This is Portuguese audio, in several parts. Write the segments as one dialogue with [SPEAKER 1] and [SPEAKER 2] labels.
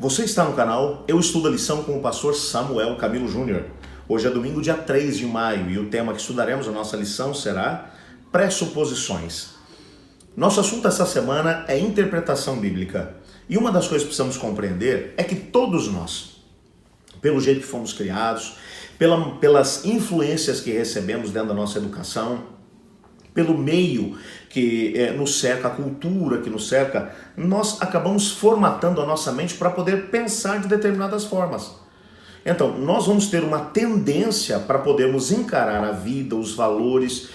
[SPEAKER 1] Você está no canal Eu Estudo a Lição com o pastor Samuel Camilo Júnior. Hoje é domingo, dia 3 de maio, e o tema que estudaremos na nossa lição será pressuposições. Nosso assunto essa semana é interpretação bíblica. E uma das coisas que precisamos compreender é que todos nós, pelo jeito que fomos criados, pelas influências que recebemos dentro da nossa educação, pelo meio que nos cerca, a cultura que nos cerca, nós acabamos formatando a nossa mente para poder pensar de determinadas formas. Então, nós vamos ter uma tendência para podermos encarar a vida, os valores,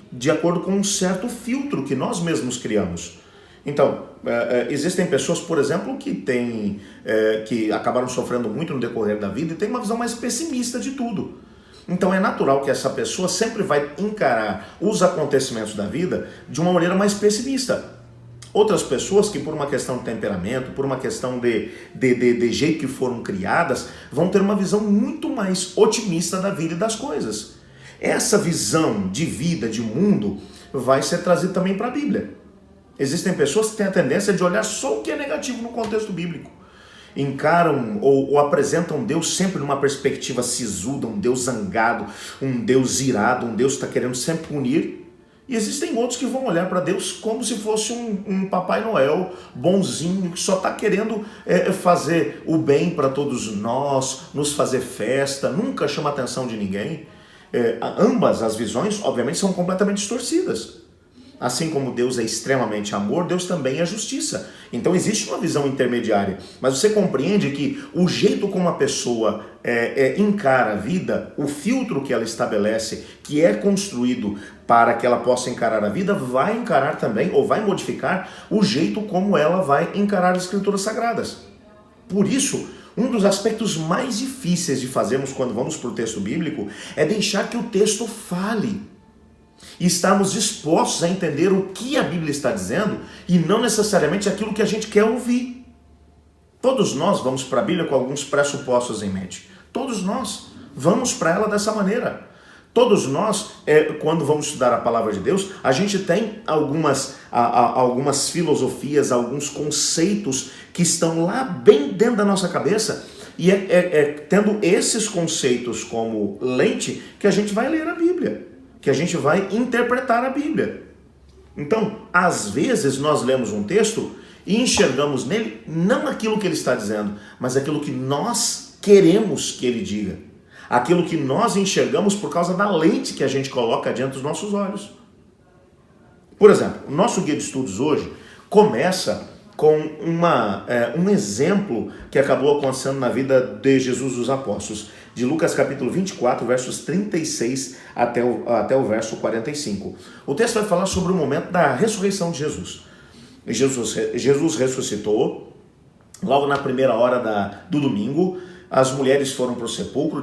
[SPEAKER 1] de acordo com um certo filtro que nós mesmos criamos. Então, existem pessoas, por exemplo, que acabaram sofrendo muito no decorrer da vida e têm uma visão mais pessimista de tudo. Então é natural que essa pessoa sempre vai encarar os acontecimentos da vida de uma maneira mais pessimista. Outras pessoas que por uma questão de temperamento, por uma questão de jeito que foram criadas, vão ter uma visão muito mais otimista da vida e das coisas. Essa visão de vida, de mundo, vai ser trazida também para a Bíblia. Existem pessoas que têm a tendência de olhar só o que é negativo no contexto bíblico. Encaram ou apresentam Deus sempre numa perspectiva sisuda, um Deus zangado, um Deus irado, um Deus que está querendo sempre punir. E existem outros que vão olhar para Deus como se fosse um Papai Noel bonzinho, que só está querendo fazer o bem para todos nós, nos fazer festa, nunca chama a atenção de ninguém. Ambas as visões, obviamente, são completamente distorcidas. Assim como Deus é extremamente amor, Deus também é justiça. Então existe uma visão intermediária. Mas você compreende que o jeito como a pessoa encara a vida, o filtro que ela estabelece, que é construído para que ela possa encarar a vida, vai encarar também, ou vai modificar, o jeito como ela vai encarar as Escrituras Sagradas. Por isso, um dos aspectos mais difíceis de fazermos quando vamos para o texto bíblico é deixar que o texto fale. E estarmos dispostos a entender o que a Bíblia está dizendo e não necessariamente aquilo que a gente quer ouvir. Todos nós vamos para a Bíblia com alguns pressupostos em mente. Todos nós vamos para ela dessa maneira. Todos nós, quando vamos estudar a palavra de Deus, a gente tem algumas filosofias, alguns conceitos que estão lá bem dentro da nossa cabeça e tendo esses conceitos como lente que a gente vai ler a Bíblia, que a gente vai interpretar a Bíblia. Então, às vezes nós lemos um texto e enxergamos nele não aquilo que ele está dizendo, mas aquilo que nós queremos que ele diga. Aquilo que nós enxergamos por causa da lente que a gente coloca diante dos nossos olhos. Por exemplo, o nosso guia de estudos hoje começa com um exemplo que acabou acontecendo na vida de Jesus dos apóstolos, de Lucas capítulo 24, versos 36 até o verso 45. O texto vai falar sobre o momento da ressurreição de Jesus. Jesus ressuscitou, logo na primeira hora do domingo. As mulheres foram para o sepulcro,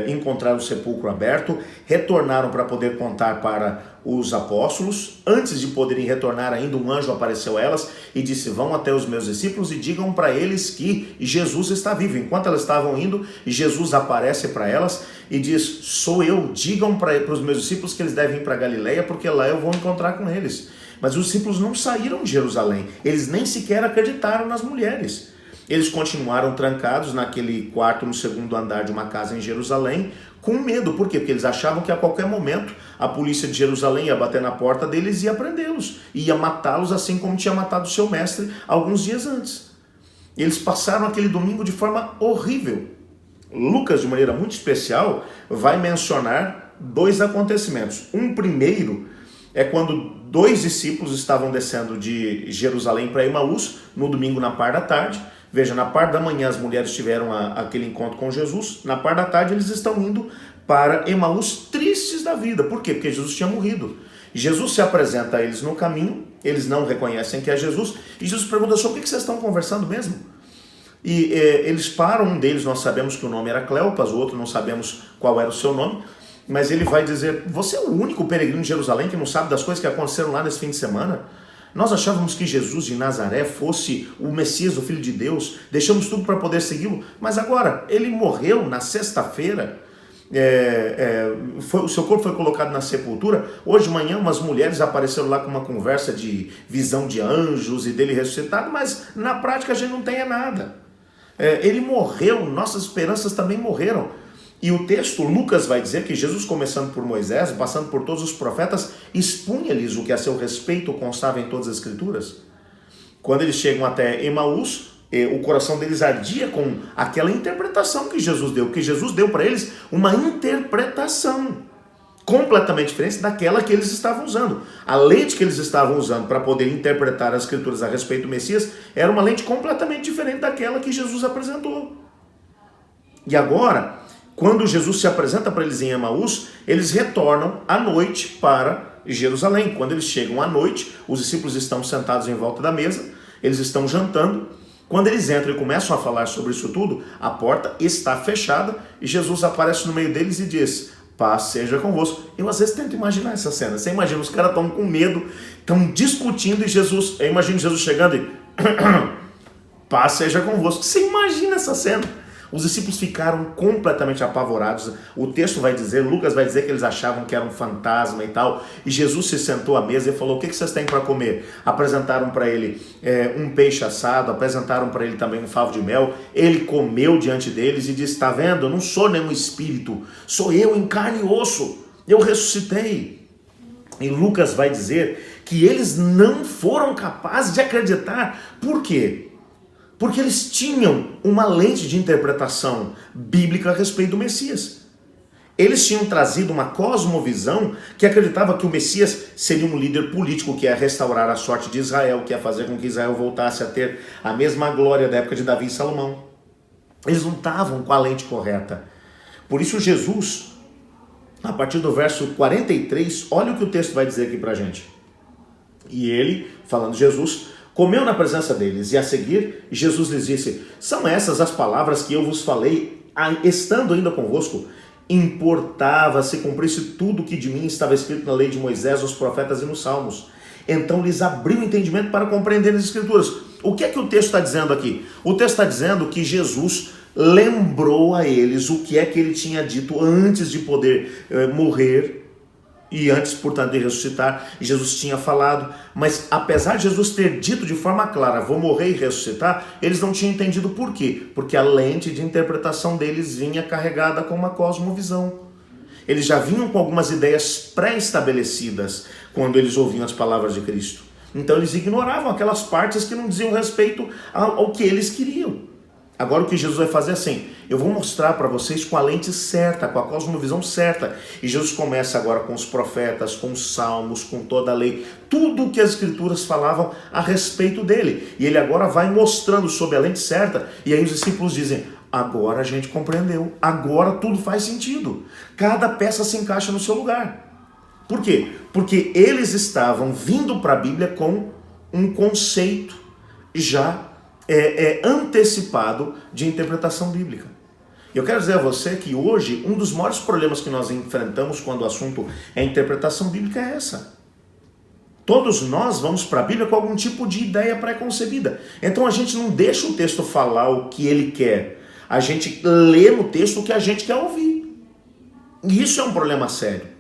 [SPEAKER 1] encontraram o sepulcro aberto, retornaram para poder contar para os apóstolos. Antes de poderem retornar ainda, um anjo apareceu a elas e disse: vão até os meus discípulos e digam para eles que Jesus está vivo. Enquanto elas estavam indo, Jesus aparece para elas e diz: sou eu, digam para os meus discípulos que eles devem ir para Galileia, porque lá eu vou encontrar com eles. Mas os discípulos não saíram de Jerusalém, eles nem sequer acreditaram nas mulheres. Eles continuaram trancados naquele quarto no segundo andar de uma casa em Jerusalém, com medo. Por quê? Porque eles achavam que a qualquer momento a polícia de Jerusalém ia bater na porta deles e ia prendê-los, ia matá-los assim como tinha matado o seu mestre alguns dias antes. Eles passaram aquele domingo de forma horrível. Lucas, de maneira muito especial, vai mencionar dois acontecimentos. Um primeiro é quando dois discípulos estavam descendo de Jerusalém para Emaús, no domingo na parte da tarde. Veja, na parte da manhã as mulheres tiveram aquele encontro com Jesus, na parte da tarde eles estão indo para Emaús tristes da vida. Por quê? Porque Jesus tinha morrido. Jesus se apresenta a eles no caminho, eles não reconhecem que é Jesus, e Jesus pergunta: sobre o que vocês estão conversando mesmo? E eles param, um deles nós sabemos que o nome era Cleopas, o outro não sabemos qual era o seu nome, mas ele vai dizer: você é o único peregrino de Jerusalém que não sabe das coisas que aconteceram lá nesse fim de semana? Nós achávamos que Jesus de Nazaré fosse o Messias, o Filho de Deus, deixamos tudo para poder segui-lo, mas agora ele morreu na sexta-feira o seu corpo foi colocado na sepultura. Hoje de manhã umas mulheres apareceram lá com uma conversa de visão de anjos e dele ressuscitado, mas na prática a gente não tem nada. Ele morreu, nossas esperanças também morreram. E o texto, Lucas vai dizer que Jesus, começando por Moisés, passando por todos os profetas, expunha-lhes o que a seu respeito constava em todas as escrituras. Quando eles chegam até Emaús, o coração deles ardia com aquela interpretação que Jesus deu, porque Jesus deu para eles uma interpretação completamente diferente daquela que eles estavam usando. A lente que eles estavam usando para poder interpretar as escrituras a respeito do Messias era uma lente completamente diferente daquela que Jesus apresentou. E agora, quando Jesus se apresenta para eles em Emaús, eles retornam à noite para Jerusalém. Quando eles chegam à noite, os discípulos estão sentados em volta da mesa, eles estão jantando. Quando eles entram e começam a falar sobre isso tudo, a porta está fechada e Jesus aparece no meio deles e diz: paz seja convosco. Eu às vezes tento imaginar essa cena. Você imagina, os caras estão com medo, estão discutindo e Jesus, eu imagino Jesus chegando e paz seja convosco. Você imagina essa cena? Os discípulos ficaram completamente apavorados. O texto vai dizer, Lucas vai dizer que eles achavam que era um fantasma e tal. E Jesus se sentou à mesa e falou: o que vocês têm para comer? Apresentaram para ele um peixe assado, apresentaram para ele também um favo de mel. Ele comeu diante deles e disse: está vendo? Eu não sou nenhum espírito, sou eu em carne e osso. Eu ressuscitei. E Lucas vai dizer que eles não foram capazes de acreditar. Por quê? Porque eles tinham uma lente de interpretação bíblica a respeito do Messias. Eles tinham trazido uma cosmovisão que acreditava que o Messias seria um líder político que ia restaurar a sorte de Israel, que ia fazer com que Israel voltasse a ter a mesma glória da época de Davi e Salomão. Eles não estavam com a lente correta. Por isso Jesus, a partir do verso 43, olha o que o texto vai dizer aqui pra gente. E ele, falando Jesus, comeu na presença deles, e a seguir Jesus lhes disse: são essas as palavras que eu vos falei, estando ainda convosco? Importava se cumprisse tudo que de mim estava escrito na lei de Moisés, nos profetas e nos salmos. Então lhes abriu o entendimento para compreender as escrituras. O que é que o texto está dizendo aqui? O texto está dizendo que Jesus lembrou a eles o que é que ele tinha dito antes de poder morrer, e antes, portanto, de ressuscitar. Jesus tinha falado, mas apesar de Jesus ter dito de forma clara: vou morrer e ressuscitar, eles não tinham entendido por quê? Porque a lente de interpretação deles vinha carregada com uma cosmovisão. Eles já vinham com algumas ideias pré-estabelecidas quando eles ouviam as palavras de Cristo. Então eles ignoravam aquelas partes que não diziam respeito ao que eles queriam. Agora o que Jesus vai fazer é assim: eu vou mostrar para vocês com a lente certa, com a cosmovisão certa. E Jesus começa agora com os profetas, com os salmos, com toda a lei, tudo o que as escrituras falavam a respeito dele. E ele agora vai mostrando sob a lente certa, e aí os discípulos dizem: agora a gente compreendeu, agora tudo faz sentido. Cada peça se encaixa no seu lugar. Por quê? Porque eles estavam vindo para a Bíblia com um conceito já antecipado de interpretação bíblica. Eu quero dizer a você que hoje um dos maiores problemas que nós enfrentamos quando o assunto é interpretação bíblica é essa. Todos nós vamos para a Bíblia com algum tipo de ideia pré-concebida. Então a gente não deixa o texto falar o que ele quer. A gente lê no texto o que a gente quer ouvir. E isso é um problema sério.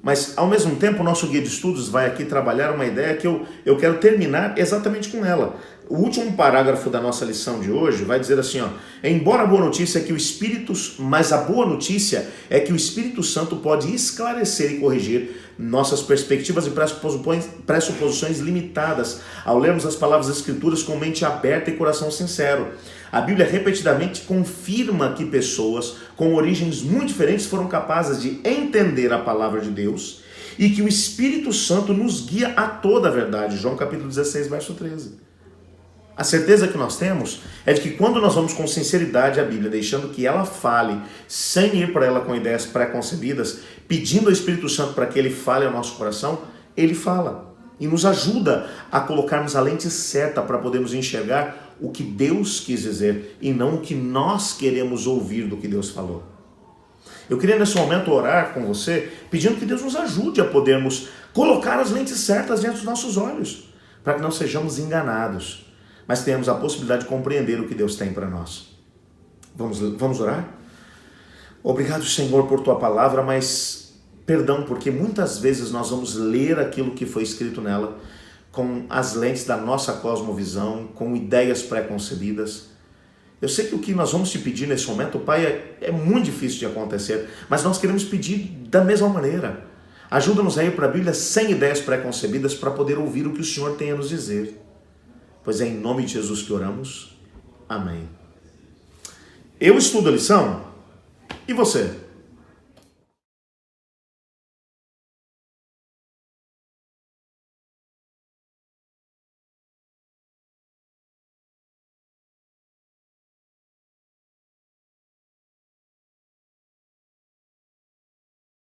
[SPEAKER 1] Mas, ao mesmo tempo, o nosso guia de estudos vai aqui trabalhar uma ideia que eu quero terminar exatamente com ela. O último parágrafo da nossa lição de hoje vai dizer assim, ó: embora a boa notícia é que mas a boa notícia é que o Espírito Santo pode esclarecer e corrigir nossas perspectivas e pressuposições limitadas ao lermos as palavras das Escrituras com mente aberta e coração sincero. A Bíblia repetidamente confirma que pessoas com origens muito diferentes foram capazes de entender a palavra de Deus e que o Espírito Santo nos guia a toda a verdade. João capítulo 16, verso 13. A certeza que nós temos é de que quando nós vamos com sinceridade à Bíblia, deixando que ela fale, sem ir para ela com ideias pré-concebidas, pedindo ao Espírito Santo para que ele fale ao nosso coração, ele fala e nos ajuda a colocarmos a lente certa para podermos enxergar o que Deus quis dizer e não o que nós queremos ouvir do que Deus falou. Eu queria nesse momento orar com você, pedindo que Deus nos ajude a podermos colocar as lentes certas diante dos nossos olhos, para que não sejamos enganados, mas tenhamos a possibilidade de compreender o que Deus tem para nós. Vamos orar? Obrigado, Senhor, por tua palavra, mas perdão, porque muitas vezes nós vamos ler aquilo que foi escrito nela com as lentes da nossa cosmovisão, com ideias pré-concebidas. Eu sei que o que nós vamos te pedir nesse momento, Pai, é muito difícil de acontecer, mas nós queremos pedir da mesma maneira. Ajuda-nos a ir para a Bíblia sem ideias pré-concebidas para poder ouvir o que o Senhor tem a nos dizer. Pois é em nome de Jesus que oramos. Amém. Eu estudo a lição e você?